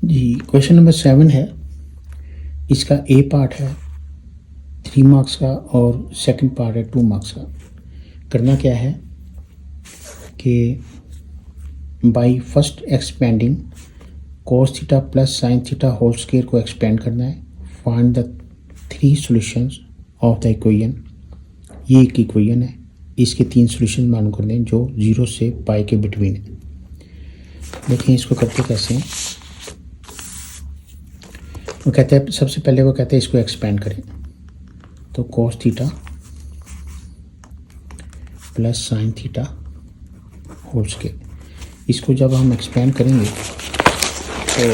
जी, question number 7 है। इसका ए part है 3 मार्क्स का और सेकंड पार्ट है 2 मार्क्स का। करना क्या है कि by first expanding cos theta plus sine theta whole square को एक्सपेंड करना है। Find the 3 solutions of the equation. ये एक इक्वेशन है, इसके 3 सॉल्यूशन मालूम करने हैं जो 0 से पाई के बिटवीन है। देखें इसको करते कैसे हैं। वो कहते हैं सबसे पहले वो कहते हैं इसको एक्सपेंड करें, तो cos theta plus sine theta whole square, इसको जब हम एक्सपेंड करेंगे तो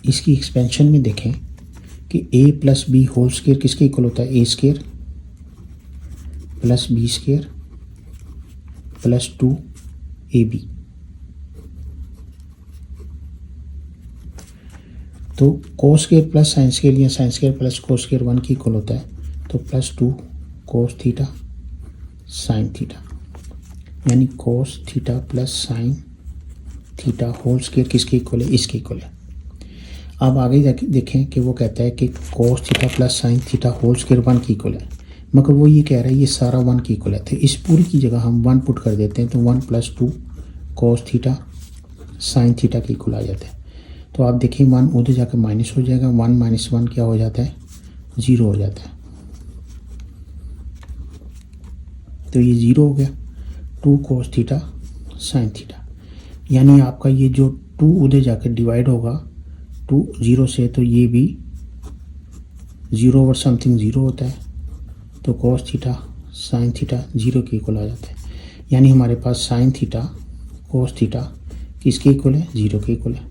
इसकी एक्सपेंशन में देखें कि a plus B whole square किसके इक्वल होता है, A square plus B square plus 2ab। तो cos square plus sine square या sine square plus cos square 1 की इक्वल होता है, तो plus 2 cos theta sine theta, यानी cos theta plus sine theta whole square किसके इक्वल है, इसके इक्वल है। अब आगे देखें कि वो कहता है कि cos theta plus sine theta whole square 1 की इक्वल है, मगर वो ये कह रहा है ये सारा 1 की इक्वल है। तो इस पूरी की जगह हम 1 पुट कर देते हैं, तो 1 plus 2 cos theta sine theta के इक्वल आ जाता है। तो आप देखिए 1 उधर जाकर माइनस हो जाएगा, 1 माइनस 1 क्या हो जाता है, 0 हो जाता है। तो ये 0 हो गया, 2 कोस थीटा साइन थीटा, यानी आपका ये जो 2 उधर जाकर डिवाइड होगा 2 0 से, तो ये भी 0 ओवर समथिंग 0 होता है, तो कोस थीटा साइन थीटा 0 के इक्वल आ जाता है। यानी हमारे पास साइन थीटा कोस थीटा किसके इक्वल है, 0 के इक्वल है।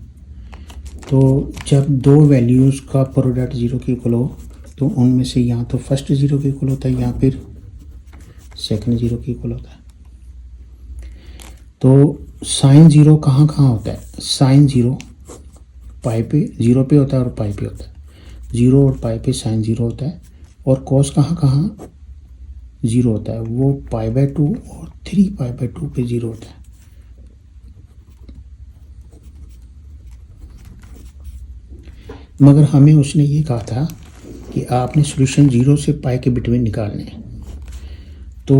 तो जब दो वैल्यूज़ का प्रोडक्ट 0 के इक्वल हो तो उनमें से यहाँ तो फर्स्ट 0 के इक्वल होता है या फिर सेकंड 0 के इक्वल होता है। तो साइन 0 कहाँ कहाँ होता है, साइन 0 पाई पे 0 पे होता है और पाई पे होता है, 0 और पाई पे साइन 0 होता है। और कॉस कहाँ कहाँ 0 होता है, वो π/2 और 3π/2 पे 0 होता है। मगर हमें उसने ये कहा था कि आपने सॉल्यूशन 0 से पाई के बिटवीन निकालने हैं, तो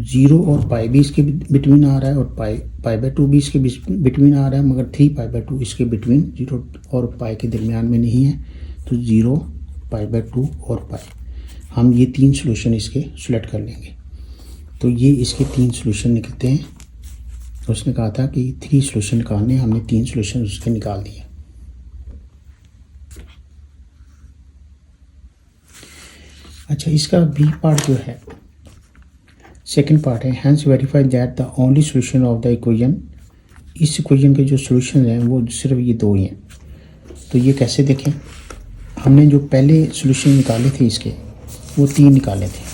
0 और पाई भी इसके बिटवीन आ रहा है और π/2 भी इसके बिटवीन आ रहा है, मगर 3π/2 इसके बिटवीन 0 और पाई के दरमियान में नहीं है। तो 0 π/2 और पाई, हम ये 3 सॉल्यूशन इसके सेलेक्ट कर लेंगे। तो ये इसके 3 सॉल्यूशन निकलते हैं। तो उसने कहा था कि 3 सॉल्यूशन निकालने, हमने 3 सॉल्यूशन उसके निकाल दिए। अच्छा, इसका बी पार्ट जो है सेकंड पार्ट है, hence verify that the only solution of the equation. इस इक्वेशन के जो सॉल्यूशन हैं वो सिर्फ ये 2 ही हैं। तो ये कैसे देखें, हमने जो पहले सॉल्यूशन निकाले थे इसके वो 3 निकाले थे।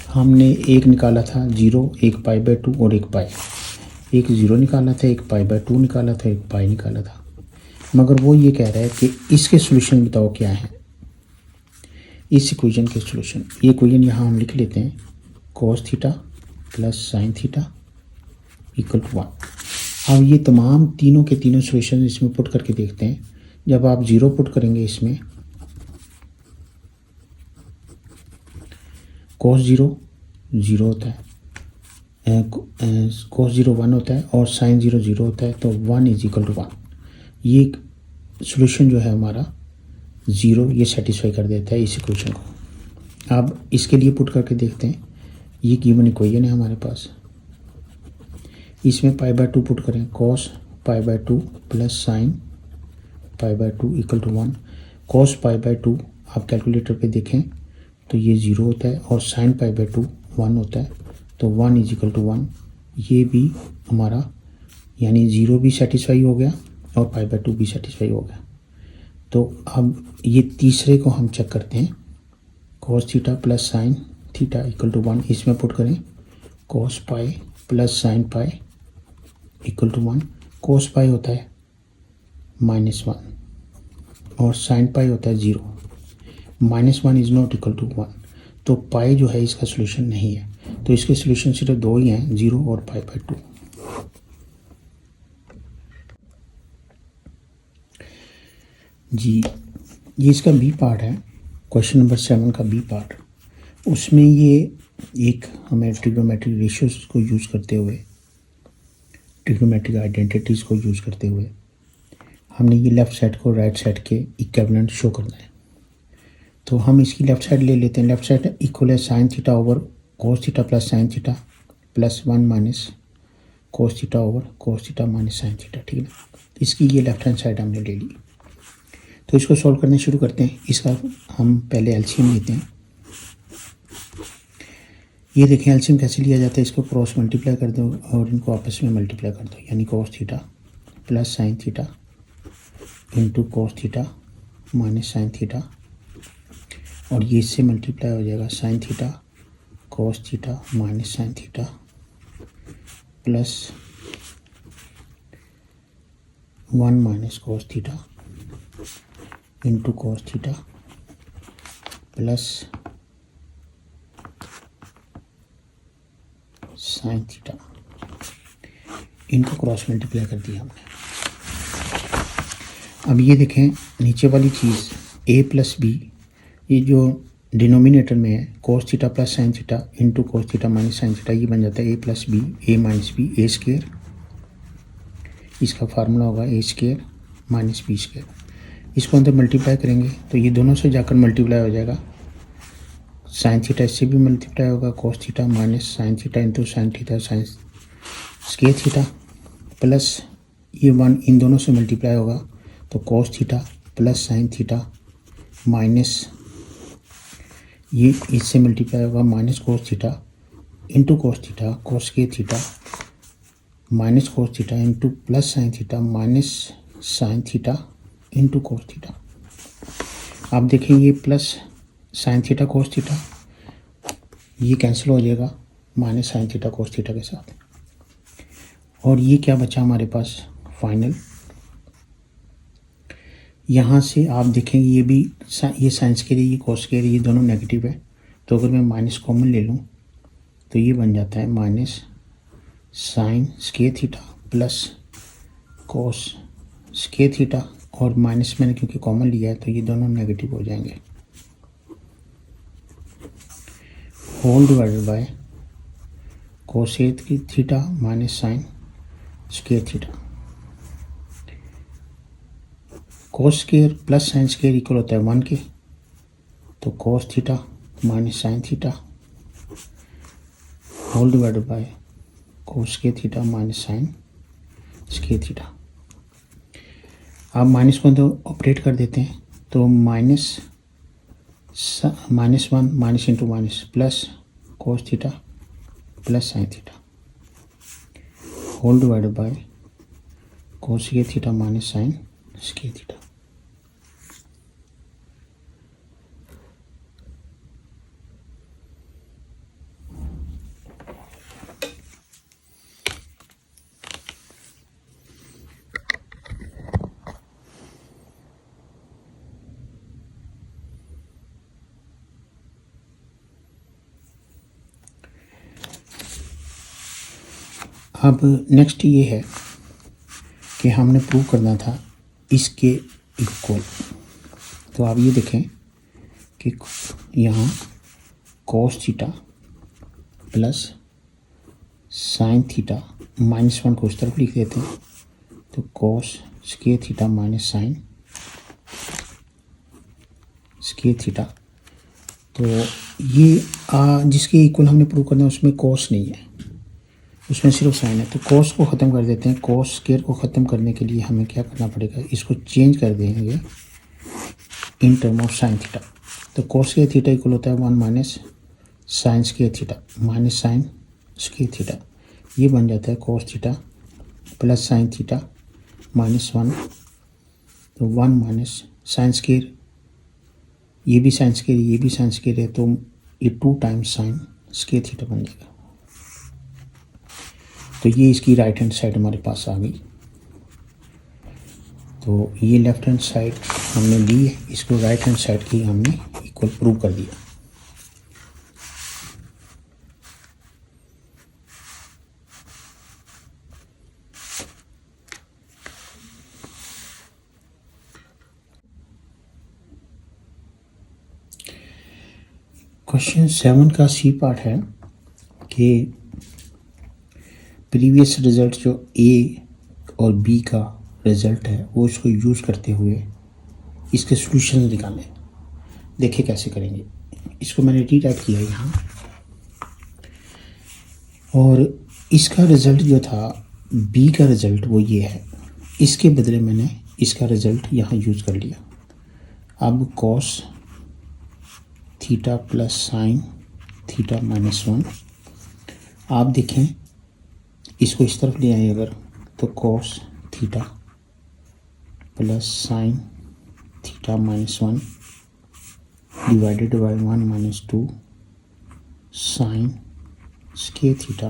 हमने एक निकाला था 0, एक π/2 और एक पाई, एक 0 निकाला था, एक π/2 निकाला था, एक पाई निकाला था। मगर वो ये कह रहा है कि इसके सॉल्यूशन बताओ क्या है, इस इक्वेशन के सॉल्यूशन। ये इक्वेशन यहाँ हम लिख लेते हैं, cos theta plus sine theta equal to 1। अब ये तमाम तीनों के तीनों सॉल्यूशन इसमें पुट करके देखते हैं। जब आप 0 पुट करेंगे इसमें, cos 0 0 होता है, cos 0 1 होता है और sin 0 0 होता है, तो 1 इज इक्वल टू 1। ये सॉल्यूशन जो है हमारा 0 ये सेटिस्फाई कर देता है इस इक्वेशन को। अब इसके लिए पुट करके देखते हैं। ये गिवन इक्वेशन है हमारे पास, इसमें π/2 पुट करें, cos π/2 plus sine π/2 equal to 1। cos π/2 आप कैलकुलेटर पे देखें तो ये 0 होता है और साइन π/2 1 होता है, तो 1 इज इक्वल टू 1। ये भी हमारा यानी 0 भी सेटिस्फाई हो गया और π/2 भी सेटिस्फाई हो गया। तो अब ये तीसरे को हम चेक करते हैं, cos theta plus sine theta equal to 1। इसमें पुट करें cos pi plus sine pi equal to 1। cos pi होता है -1 और साइन पाई होता है 0। -1 इज़ नॉट इक्वल टू 1, तो पाई जो है इसका सॉल्यूशन नहीं है। तो इसके सोल्यूशन सिर्फ दो ही हैं, 0 और π/2। जी ये इसका बी पार्ट है, क्वेश्चन नंबर 7 का बी पार्ट। उसमें ये एक हमें ट्रिग्नोमेट्रिक रेशियोज को यूज़ करते हुए, ट्रिग्नोमेट्रिक आइडेंटिटीज़ को यूज़ करते हुए हमने ये लेफ़्ट साइड को राइट साइड के इक्विवेलेंट शो करना है। तो हम इसकी लेफ़्ट साइड ले लेते हैं। लेफ़्ट साइड इक्वल है साइन थीटा ओवर कोस theta plus sine theta plus 1 minus cos theta over कोस थीटा माइनस साइन थीटा, ठीक है ना। इसकी ये लेफ्ट हैंड साइड हमने ले ली। तो इसको सॉल्व करने शुरू करते हैं। इसका हम पहले एलसीएम लेते हैं। ये देखें एलसीएम कैसे लिया जाता है, इसको क्रॉस मल्टीप्लाई कर दो और इनको आपस में मल्टीप्लाई कर दो, यानी cos theta plus sine theta into cos theta minus sine theta, और ये इससे मल्टीप्लाई हो जाएगा sine theta cos theta minus sine theta plus 1 minus cos theta into cos theta plus sine theta. इनको क्रॉस मल्टीप्लाई कर दिया हमने। अब ये देखें नीचे वाली चीज़ a प्लस बी, ये जो डिनोमिनेटर में है cos theta plus sine theta into cos theta minus sine theta, ये बन जाता है a plus B, a minus B, A square. इसका फार्मूला होगा a square minus B square. इसको अंदर मल्टीप्लाई करेंगे तो ये दोनों से जाकर मल्टीप्लाई हो जाएगा। साइन थीटा इससे भी मल्टीप्लाई होगा, कोस theta minus sine theta into sine theta sine square theta plus ये 1 इन दोनों से मल्टीप्लाई होगा तो cos theta plus sine theta minus ये इससे मल्टीप्लाई होगा minus cos theta into cos theta cos square theta minus cos theta into plus sine theta minus sine theta into cos theta. आप देखें ये plus sine theta cos theta ये cancel हो जाएगा minus sine theta cos theta के साथ, और ये क्या बचा हमारे पास फाइनल। यहाँ से आप देखेंगे ये भी ये साइंस के लिए ये कोस के लिए ये दोनों नेगेटिव है, तो अगर मैं माइनस कॉमन ले लूँ तो ये बन जाता है minus sine square theta plus cos square theta, और माइनस मैंने क्योंकि कॉमन लिया है तो ये दोनों नेगेटिव हो जाएंगे, whole divided by cosec theta minus sine square theta. Cos square plus sine square equal होता है 1 के, तो cos theta minus sine theta whole divided by cos square theta minus sine square theta. आप minus को तो operate कर देते हैं तो minus 1 minus into minus plus cos theta plus sine theta whole divided by cos square theta minus sine square theta. अब next ये है कि हमने प्रूव करना था इसके इक्वल। तो आप ये देखें कि यहाँ कोस theta plus sine theta minus 1 को इस तरफ लिख देते हैं, तो कोस square theta minus sine square theta. तो ये जिसके इक्वल हमने प्रूव करना है उसमें कोस नहीं है, उसमें सिर्फ साइन है। तो कोस को ख़त्म कर देते हैं। कोस स्क्वायर को ख़त्म करने के लिए हमें क्या करना पड़ेगा, इसको चेंज कर देंगे in term of sine theta. तो कोस स्क्वायर थीटा इक्वल होता है 1 minus sign square theta minus sign square theta. ये बन जाता है cos theta plus sine theta minus 1, तो 1 माइनस साइन स्क्वायर, ये भी साइन स्क्वायर ये भी साइन स्क्वायर है, तो ये 2 टाइम्स साइन स्क्वायर थीटा बन जाएगा। तो ये इसकी राइट हैंड साइड हमारे पास आ गई। तो ये लेफ्ट हैंड साइड हमने ली है, इसको राइट हैंड साइड की हमने इक्वल प्रूव कर दिया। क्वेश्चन 7 का सी पार्ट है कि प्रीवियस रिजल्ट जो ए और बी का रिजल्ट है वो इसको यूज़ करते हुए इसके सॉल्यूशन निकालें। देखिए कैसे करेंगे। इसको मैंने रीटाइप किया यहाँ, और इसका रिज़ल्ट जो था बी का रिज़ल्ट वो ये है, इसके बदले मैंने इसका रिज़ल्ट यहाँ यूज़ कर लिया। अब cos theta plus sine theta minus 1, आप देखें इसको इस तरफ ले आए अगर, तो cos theta plus sine theta minus 1 divided by 1 minus 2 sine square theta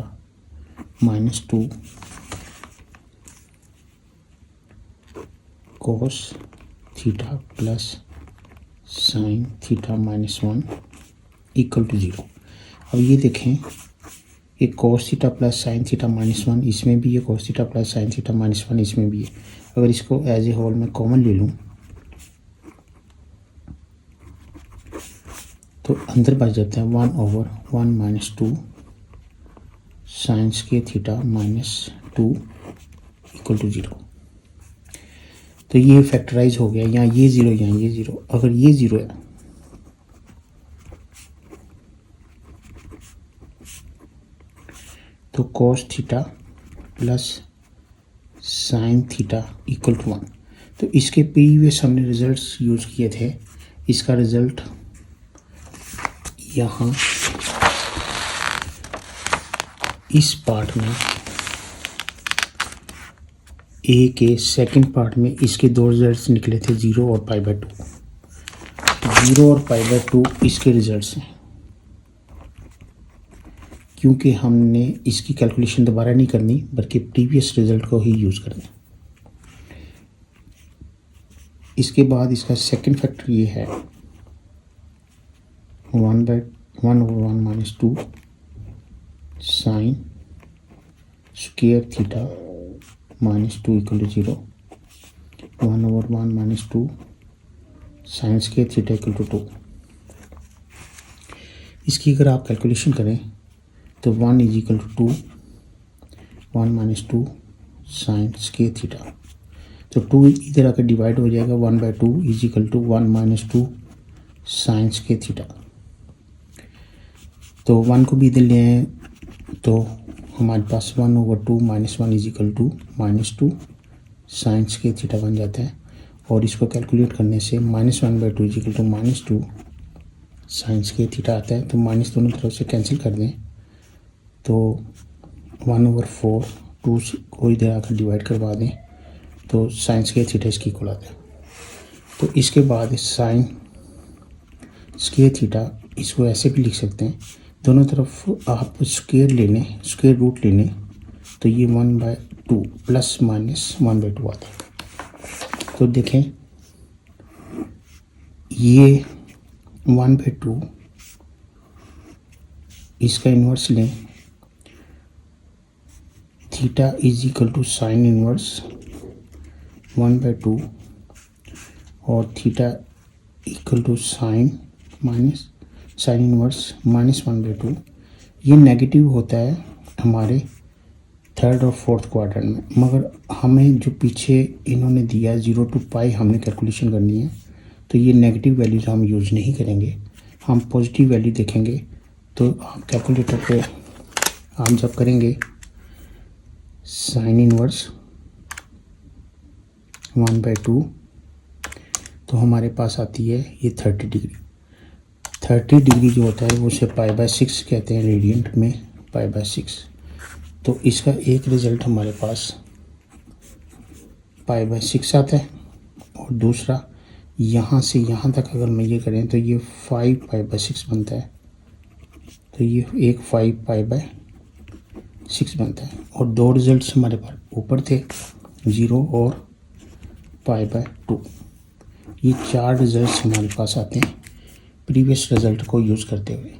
minus 2 cos theta plus sine theta minus 1 equal to 0। अब ये देखें, ये cos theta plus sine theta minus 1 इसमें भी है, cos theta plus sine theta minus 1 इसमें भी है। अगर इसको एज ए होल में कॉमन ले लूँ तो अंदर बच जाता है 1/1 minus 2 sine square theta minus 2 equal to 0। तो ये फैक्टराइज हो गया, यहाँ ये 0 यहाँ ये 0। अगर ये 0 है तो cos theta plus sine theta equal to 1। तो इसके प्रीवियस हमने रिजल्ट्स यूज़ किए थे। इसका रिजल्ट यहाँ इस पार्ट में ए के सेकंड पार्ट में इसके दो रिजल्ट्स निकले थे 0 और π/2। 0 और π/2 इसके रिजल्ट्स हैं, क्योंकि हमने इसकी कैलकुलेशन दोबारा नहीं करनी बल्कि प्रीवियस रिजल्ट को ही यूज़ करना। इसके बाद इसका सेकंड फैक्टर ये है 1/1 minus 2 sine square theta minus 2 equal to 0, 1/1 minus 2 sine square theta equal to 2। इसकी अगर आप कैलकुलेशन करें तो 1 is equal to 2, 1 minus 2 sine square theta. तो 2 इधर आकर डिवाइड हो जाएगा, 1/2 is equal to 1 minus 2 sine square theta. तो 1 को भी इधर ले आए तो हमारे पास 1/2 minus 1 is equal to minus 2 sine square theta बन जाता है। और इसको कैलकुलेट करने से -1/2 is equal to minus 2 sine square theta आता है। तो माइनस दोनों तरफ से कैंसिल कर दें तो 1/4 2 को इधर आकर डिवाइड करवा दें तो साइन स्क्वायर थीटा इसकी इक्वल आता है। तो इसके बाद साइन स्क्वायर थीटा इसको ऐसे भी लिख सकते हैं, दोनों तरफ आप स्क्वायर ले लें, स्क्वायर रूट ले लें तो ये 1/2 प्लस माइनस 1/2 आता है। तो देखें ये 1/2 इसका इन्वर्स लें, theta is equal to sine inverse 1/2 और theta equal to sine minus sine inverse minus 1/2। ये नेगेटिव होता है हमारे थर्ड और फोर्थ क्वाड्रेंट में, मगर हमें जो पीछे इन्होंने दिया 0 to π हमने कैलकुलेशन करनी है, तो ये नेगेटिव वैल्यूज हम यूज़ नहीं करेंगे, हम पॉजिटिव वैल्यू देखेंगे। तो आप कैलकुलेटर पे आप जब करेंगे साइन इन्वर्स 1/2 तो हमारे पास आती है ये 30 डिग्री। 30 डिग्री जो होता है वो उसे π/6 कहते हैं, रेडियंट में π/6। तो इसका एक रिज़ल्ट हमारे पास π/6 आता है, और दूसरा यहाँ से यहाँ तक अगर मैं ये करें तो ये 5 π/6 बनता है। तो ये एक 5 π/6 बनता है, और दो रिज़ल्ट्स हमारे पास ऊपर थे 0 और π/2। ये 4 रिज़ल्ट्स हमारे पास आते हैं प्रीवियस रिज़ल्ट को यूज़ करते हुए।